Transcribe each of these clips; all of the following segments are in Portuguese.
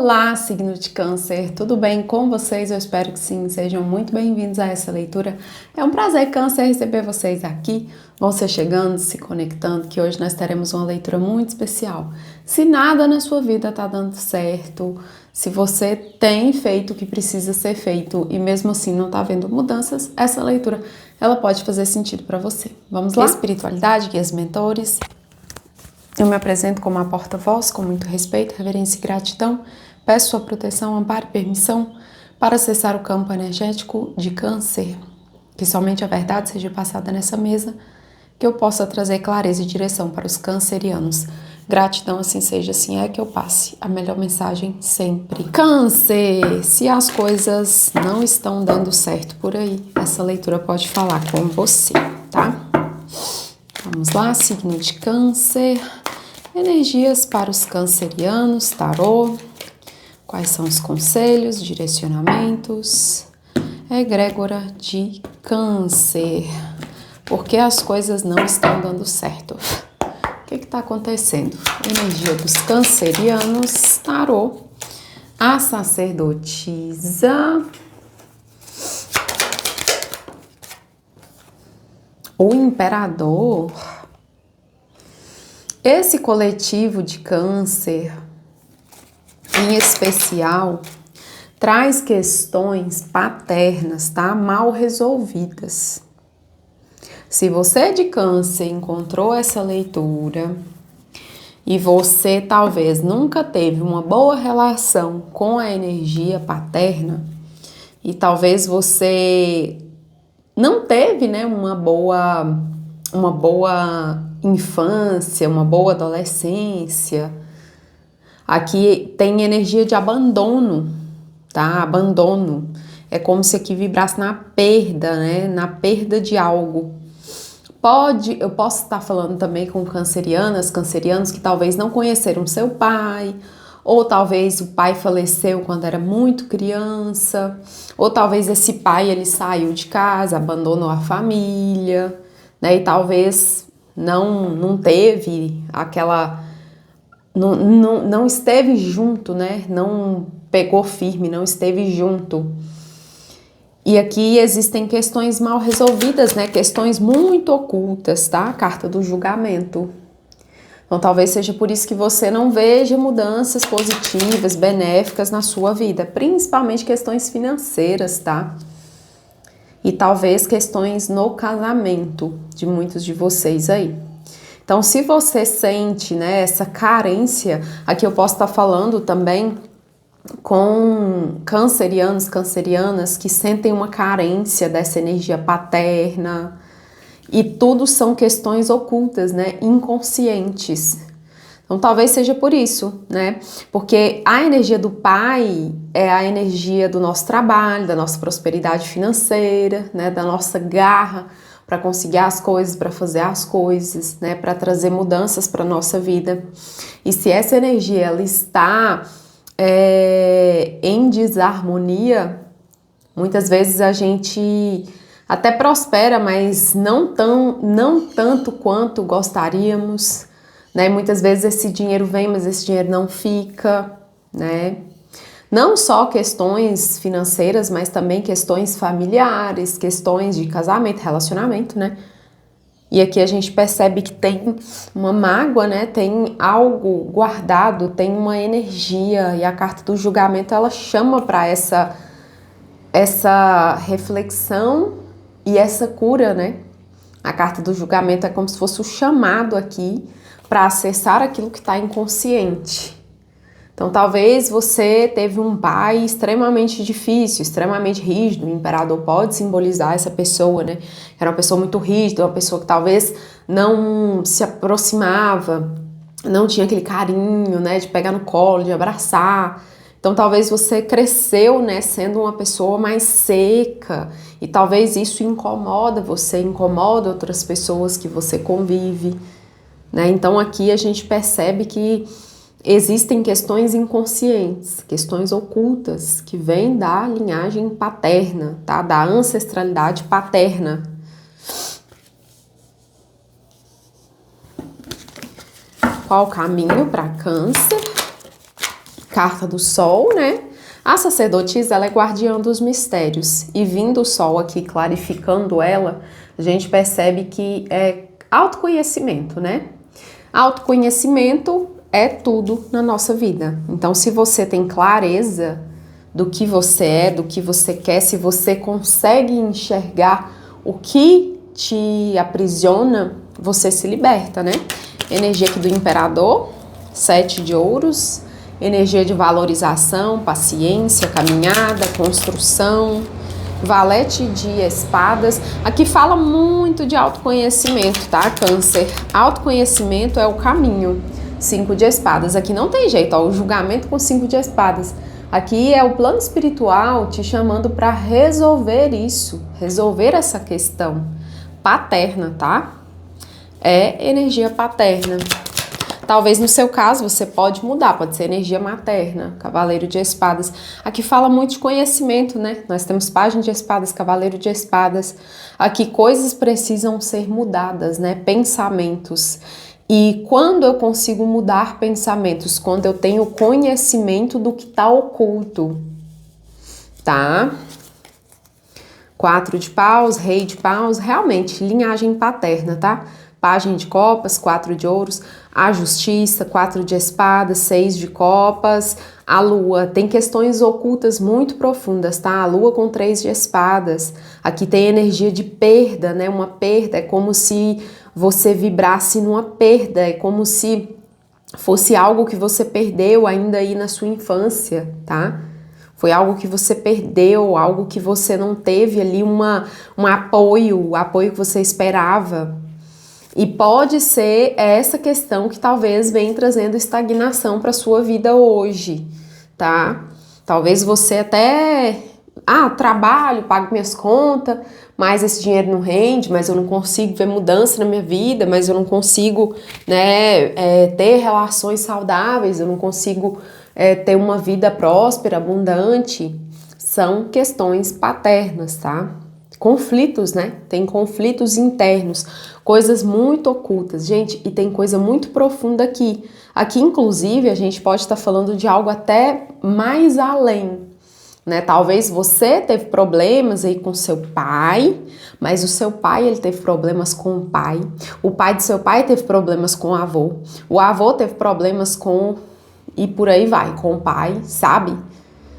Olá, signo de Câncer, tudo bem com vocês? Eu espero que sim, sejam muito bem-vindos a essa leitura. É um prazer, Câncer, receber vocês aqui. Vão ser chegando, se conectando, que hoje nós teremos uma leitura muito especial. Se nada na sua vida tá dando certo, se você tem feito o que precisa ser feito e mesmo assim não tá vendo mudanças, essa leitura ela pode fazer sentido para você. Vamos lá? Espiritualidade, guias mentores. Eu me apresento como a porta-voz, com muito respeito, reverência e gratidão. Peço sua proteção, amparo e permissão para acessar o campo energético de Câncer. Que somente a verdade seja passada nessa mesa, que eu possa trazer clareza e direção para os cancerianos. Gratidão, assim seja, assim é que eu passe a melhor mensagem sempre. Câncer, se as coisas não estão dando certo por aí, essa leitura pode falar com você, tá? Vamos lá, signo de Câncer. Energias para os cancerianos, tarô. Quais são os conselhos, direcionamentos? Egrégora de Câncer. Por que as coisas não estão dando certo? O que está acontecendo? Energia dos cancerianos, tarô. A sacerdotisa. O imperador. Esse coletivo de Câncer, em especial, traz questões paternas, tá? Mal resolvidas. Se você de Câncer encontrou essa leitura e você talvez nunca teve uma boa relação com a energia paterna e talvez você não teve, né, uma boa infância, uma boa adolescência. Aqui tem energia de abandono, tá? Abandono. É como se aqui vibrasse na perda, né? Na perda de algo. Eu posso estar falando também com cancerianos que talvez não conheceram seu pai, ou talvez o pai faleceu quando era muito criança, ou talvez esse pai ele saiu de casa, abandonou a família, né? E talvez não teve aquela, não esteve junto, né? Não pegou firme, não esteve junto. E aqui existem questões mal resolvidas, né? Questões muito ocultas, tá? A carta do julgamento. Então talvez seja por isso que você não veja mudanças positivas, benéficas na sua vida, principalmente questões financeiras, tá? E talvez questões no casamento de muitos de vocês aí. Então, se você sente, né, essa carência, aqui eu posso estar falando também com cancerianas que sentem uma carência dessa energia paterna, e tudo são questões ocultas, né, inconscientes. Então, talvez seja por isso, né? Porque a energia do pai é a energia do nosso trabalho, da nossa prosperidade financeira, né? Da nossa garra para conseguir as coisas, para fazer as coisas, né? Para trazer mudanças para nossa vida. E se essa energia ela está em desarmonia, muitas vezes a gente até prospera, mas não tanto quanto gostaríamos. Né? Muitas vezes esse dinheiro vem, mas esse dinheiro não fica, né? Não só questões financeiras, mas também questões familiares, questões de casamento, relacionamento, né? E aqui a gente percebe que tem uma mágoa, né? Tem algo guardado, tem uma energia, e a carta do julgamento ela chama para essa reflexão e essa cura, né? A carta do julgamento é como se fosse o chamado aqui para acessar aquilo que está inconsciente. Então, talvez você teve um pai extremamente difícil, extremamente rígido. O imperador pode simbolizar essa pessoa, né? Era uma pessoa muito rígida, uma pessoa que talvez não se aproximava, não tinha aquele carinho, né? De pegar no colo, de abraçar. Então, talvez você cresceu, né? Sendo uma pessoa mais seca. E talvez isso incomoda você, incomoda outras pessoas que você convive. Né? Então aqui a gente percebe que existem questões inconscientes, questões ocultas, que vêm da linhagem paterna, tá? Da ancestralidade paterna. Qual o caminho para Câncer? carta do Sol, né? A sacerdotisa, ela é guardiã dos mistérios. E vindo o Sol aqui, clarificando ela, a gente percebe que é autoconhecimento, né? Autoconhecimento é tudo na nossa vida. Então, se você tem clareza do que você é, do que você quer, se você consegue enxergar o que te aprisiona, você se liberta, né? Energia aqui do Imperador, 7 de ouros, energia de valorização, paciência, caminhada, construção, valete de espadas. Aqui fala muito de autoconhecimento, tá, Câncer? Autoconhecimento é o caminho. 5 de espadas. Aqui não tem jeito, ó, o julgamento com 5 de espadas. Aqui é o plano espiritual te chamando para resolver isso, resolver essa questão paterna, tá? É energia paterna. Talvez no seu caso você pode mudar, pode ser energia materna, Cavaleiro de Espadas. Aqui fala muito de conhecimento, né? Nós temos Página de Espadas, Cavaleiro de Espadas. Aqui coisas precisam ser mudadas, né? Pensamentos. E quando eu consigo mudar pensamentos? Quando eu tenho conhecimento do que está oculto, tá? 4 de paus, Rei de paus, realmente, linhagem paterna, tá? Pajem de copas, 4 de ouros, a justiça, 4 de espadas, 6 de copas, a lua, tem questões ocultas muito profundas, tá? A lua com 3 de espadas, aqui tem energia de perda, né? Uma perda, é como se você vibrasse numa perda, é como se fosse algo que você perdeu ainda aí na sua infância, tá? Foi algo que você perdeu, algo que você não teve ali um apoio, o apoio que você esperava. E pode ser essa questão que talvez venha trazendo estagnação para sua vida hoje, tá? Talvez você até, trabalho, pago minhas contas, mas esse dinheiro não rende, mas eu não consigo ver mudança na minha vida, mas eu não consigo, né, ter relações saudáveis, eu não consigo ter uma vida próspera, abundante. São questões paternas, tá? Conflitos, né? Tem conflitos internos, coisas muito ocultas, gente, e tem coisa muito profunda aqui. Aqui, inclusive, a gente pode estar falando de algo até mais além, né? Talvez você teve problemas aí com seu pai, mas o seu pai, ele teve problemas com o pai do seu pai teve problemas com o avô teve problemas com, e por aí vai, com o pai, sabe?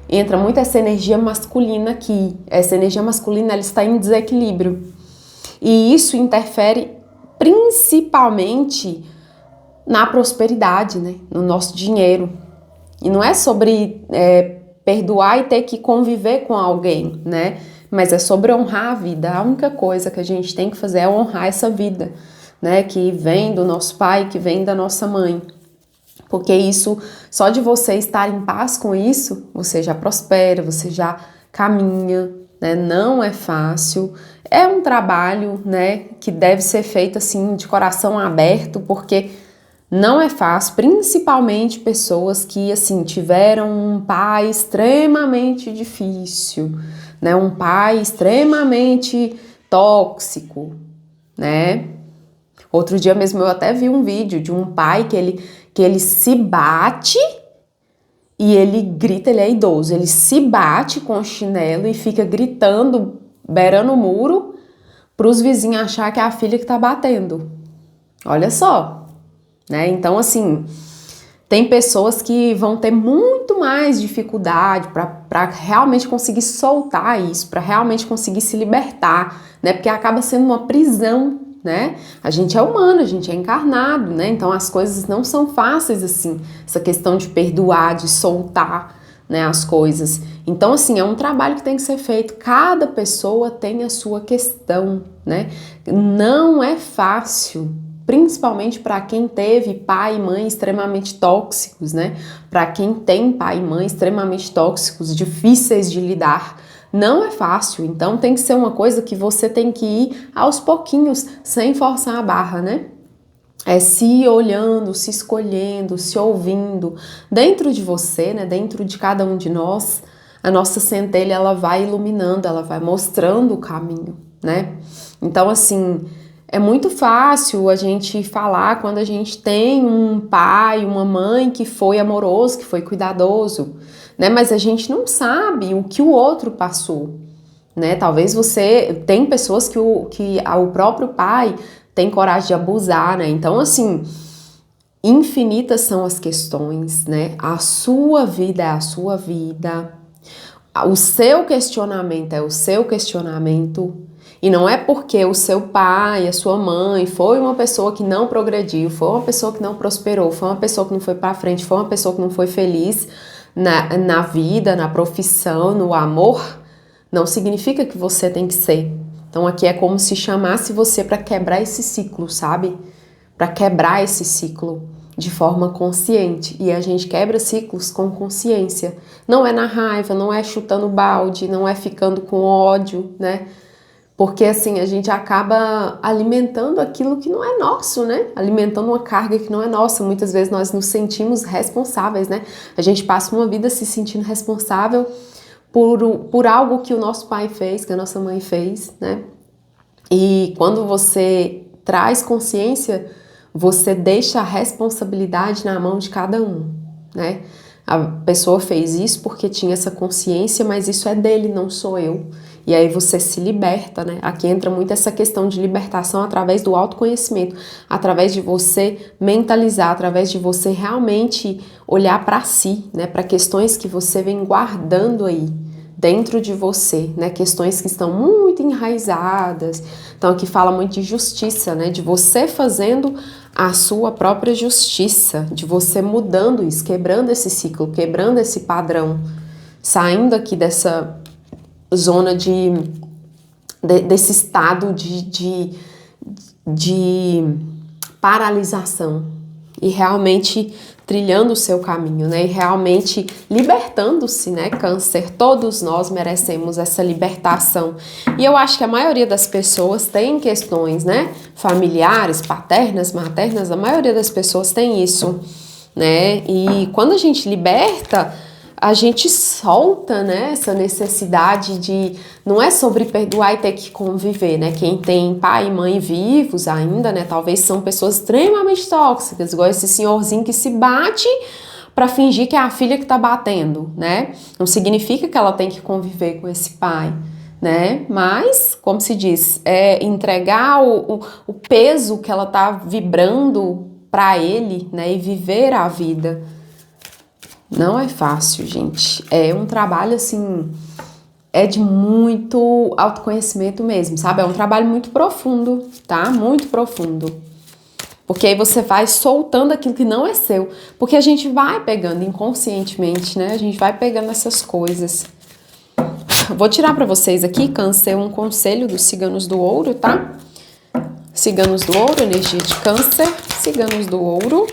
Entra muito essa energia masculina aqui. Essa energia masculina, ela está em desequilíbrio. E isso interfere principalmente na prosperidade, né? No nosso dinheiro. E não é sobre perdoar e ter que conviver com alguém, né? Mas é sobre honrar a vida. A única coisa que a gente tem que fazer é honrar essa vida, né? Que vem do nosso pai, que vem da nossa mãe. Porque isso, só de você estar em paz com isso, você já prospera, você já caminha, né? Não é fácil, é um trabalho, né, que deve ser feito assim de coração aberto, porque não é fácil, principalmente pessoas que assim tiveram um pai extremamente difícil, né? Um pai extremamente tóxico, né? Outro dia mesmo eu até vi um vídeo de um pai que ele se bate e ele grita, ele é idoso, ele se bate com o chinelo e fica gritando, beirando o muro, para os vizinhos achar que é a filha que tá batendo. Olha só, né? Então, assim, tem pessoas que vão ter muito mais dificuldade para realmente conseguir soltar isso, para realmente conseguir se libertar, né? Porque acaba sendo uma prisão, né? A gente é humano, a gente é encarnado, né? Então as coisas não são fáceis assim, essa questão de perdoar, de soltar, né, as coisas. Então assim, é um trabalho que tem que ser feito. Cada pessoa tem a sua questão, né? Não é fácil, principalmente para quem teve pai e mãe extremamente tóxicos, né? Para quem tem pai e mãe extremamente tóxicos, difíceis de lidar. Não é fácil, então tem que ser uma coisa que você tem que ir aos pouquinhos, sem forçar a barra, né? É se olhando, se escolhendo, se ouvindo. Dentro de você, né? Dentro de cada um de nós, a nossa centelha, ela vai iluminando, ela vai mostrando o caminho, né? Então, assim, É muito fácil a gente falar quando a gente tem um pai, uma mãe que foi amoroso, que foi cuidadoso, né? Mas a gente não sabe o que o outro passou, né? Talvez você tem pessoas que o próprio pai tem coragem de abusar, né? Então, assim, infinitas são as questões, né? A sua vida é a sua vida. O seu questionamento é o seu questionamento. E não é porque o seu pai, a sua mãe foi uma pessoa que não progrediu, foi uma pessoa que não prosperou, foi uma pessoa que não foi para frente, foi uma pessoa que não foi feliz na vida, na profissão, no amor, não significa que você tem que ser. Então aqui é como se chamasse você para quebrar esse ciclo, sabe? Para quebrar esse ciclo de forma consciente. E a gente quebra ciclos com consciência. Não é na raiva, não é chutando balde, não é ficando com ódio, né? Porque assim, a gente acaba alimentando aquilo que não é nosso, né? Alimentando uma carga que não é nossa. Muitas vezes nós nos sentimos responsáveis, né? A gente passa uma vida se sentindo responsável por algo que o nosso pai fez, que a nossa mãe fez, né? E quando você traz consciência, você deixa a responsabilidade na mão de cada um, né? A pessoa fez isso porque tinha essa consciência, mas isso é dele, não sou eu. E aí você se liberta, né? Aqui entra muito essa questão de libertação através do autoconhecimento, através de você mentalizar, através de você realmente olhar para si, né? Para questões que você vem guardando aí dentro de você, né? Questões que estão muito enraizadas. Então aqui fala muito de justiça, né? De você fazendo a sua própria justiça, de você mudando isso, quebrando esse ciclo, quebrando esse padrão, saindo aqui dessa zona desse estado de paralisação e realmente trilhando o seu caminho, né? E realmente libertando-se, né? Câncer, todos nós merecemos essa libertação. E eu acho que a maioria das pessoas tem questões, né? Familiares, paternas, maternas, a maioria das pessoas tem isso, né? E quando a gente liberta, a gente solta, né, essa necessidade de... Não é sobre perdoar e ter que conviver, né? Quem tem pai e mãe vivos ainda, né, talvez são pessoas extremamente tóxicas, igual esse senhorzinho que se bate para fingir que é a filha que tá batendo, né? Não significa que ela tem que conviver com esse pai, né? Mas, como se diz, é entregar o peso que ela tá vibrando para ele, né, e viver a vida. Não é fácil, gente. É um trabalho, assim, é de muito autoconhecimento mesmo, sabe? É um trabalho muito profundo, tá? Muito profundo. Porque aí você vai soltando aquilo que não é seu. Porque a gente vai pegando inconscientemente, né? A gente vai pegando essas coisas. Vou tirar pra vocês aqui, Câncer, um conselho dos Ciganos do Ouro, tá? Ciganos do Ouro, energia de Câncer. Ciganos do Ouro.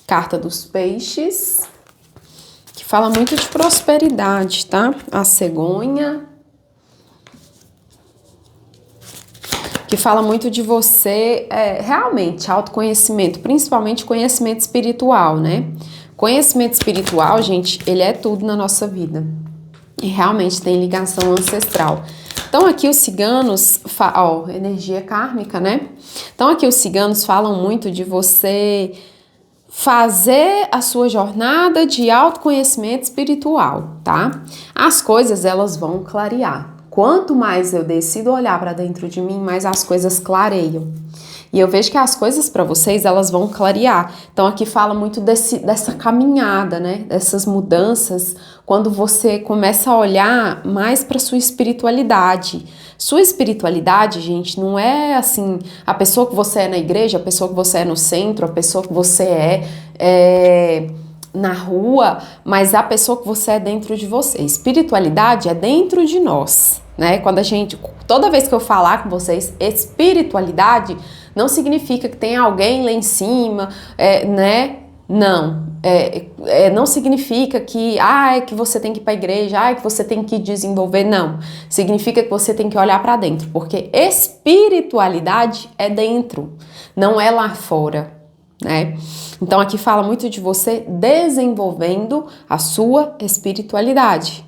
Carta dos Peixes. Fala muito de prosperidade, tá? A cegonha. Que fala muito de você, realmente, autoconhecimento, principalmente conhecimento espiritual, né? Conhecimento espiritual, gente, ele é tudo na nossa vida. E realmente tem ligação ancestral. Então aqui os ciganos, energia kármica, né? Então aqui os ciganos falam muito de você fazer a sua jornada de autoconhecimento espiritual, tá? As coisas, elas vão clarear. Quanto mais eu decido olhar para dentro de mim, mais as coisas clareiam. E eu vejo que as coisas para vocês, elas vão clarear. Então aqui fala muito dessa caminhada, né? Dessas mudanças, quando você começa a olhar mais para sua espiritualidade. Sua espiritualidade, gente, não é assim, a pessoa que você é na igreja, a pessoa que você é no centro, a pessoa que você é na rua, mas a pessoa que você é dentro de você. Espiritualidade é dentro de nós, né? Toda vez que eu falar com vocês, espiritualidade não significa que tem alguém lá em cima, né? Não. Não significa que você tem que ir para a igreja, que você tem que desenvolver, não. Significa que você tem que olhar para dentro, porque espiritualidade é dentro, não é lá fora, né? Então aqui fala muito de você desenvolvendo a sua espiritualidade.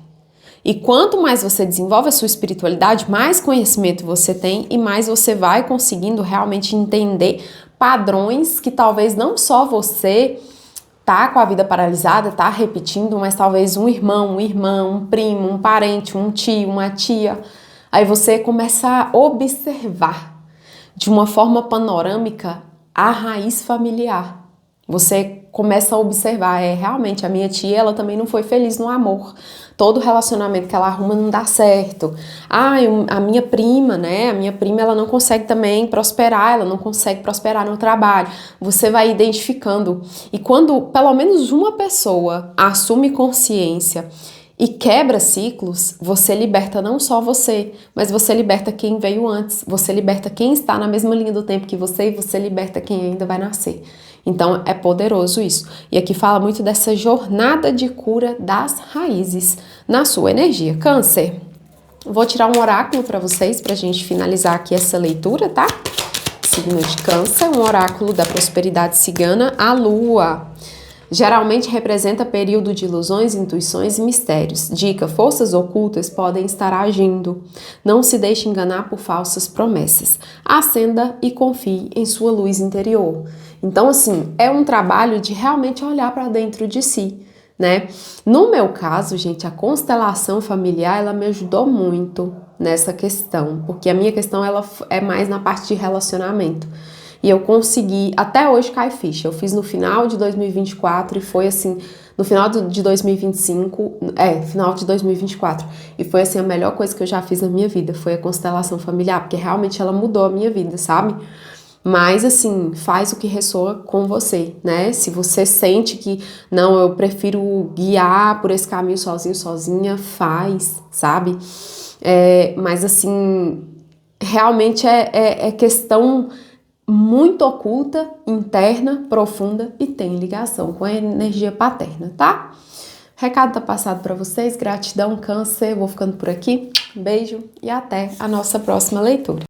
E quanto mais você desenvolve a sua espiritualidade, mais conhecimento você tem e mais você vai conseguindo realmente entender padrões que talvez não só você tá com a vida paralisada, tá repetindo, mas talvez um irmão, uma irmã, um primo, um parente, um tio, uma tia. Aí você começa a observar de uma forma panorâmica a raiz familiar. Você começa a observar, realmente a minha tia, ela também não foi feliz no amor. Todo relacionamento que ela arruma não dá certo. A minha prima, né? A minha prima, ela não consegue também prosperar, ela não consegue prosperar no trabalho. Você vai identificando. E quando pelo menos uma pessoa assume consciência e quebra ciclos, você liberta não só você, mas você liberta quem veio antes, você liberta quem está na mesma linha do tempo que você e você liberta quem ainda vai nascer. Então é poderoso isso. E aqui fala muito dessa jornada de cura das raízes na sua energia. Câncer, vou tirar um oráculo para vocês, para a gente finalizar aqui essa leitura, tá? Signo de Câncer, um oráculo da prosperidade cigana, a Lua. Geralmente representa período de ilusões, intuições e mistérios. Dica: forças ocultas podem estar agindo. Não se deixe enganar por falsas promessas. Acenda e confie em sua luz interior. Então, assim, é um trabalho de realmente olhar para dentro de si, né? No meu caso, gente, a constelação familiar, ela me ajudou muito nessa questão, porque a minha questão, ela é mais na parte de relacionamento. E eu consegui, até hoje cai ficha, eu fiz no final de 2024 e foi assim, no final de 2025, final de 2024, e foi assim a melhor coisa que eu já fiz na minha vida, foi a constelação familiar, porque realmente ela mudou a minha vida, sabe? Mas assim, faz o que ressoa com você, né? Se você sente que, não, eu prefiro guiar por esse caminho sozinho, sozinha, faz, sabe? Mas assim, realmente é questão muito oculta, interna, profunda e tem ligação com a energia paterna, tá? O recado tá passado para vocês, gratidão, Câncer, vou ficando por aqui, um beijo e até a nossa próxima leitura.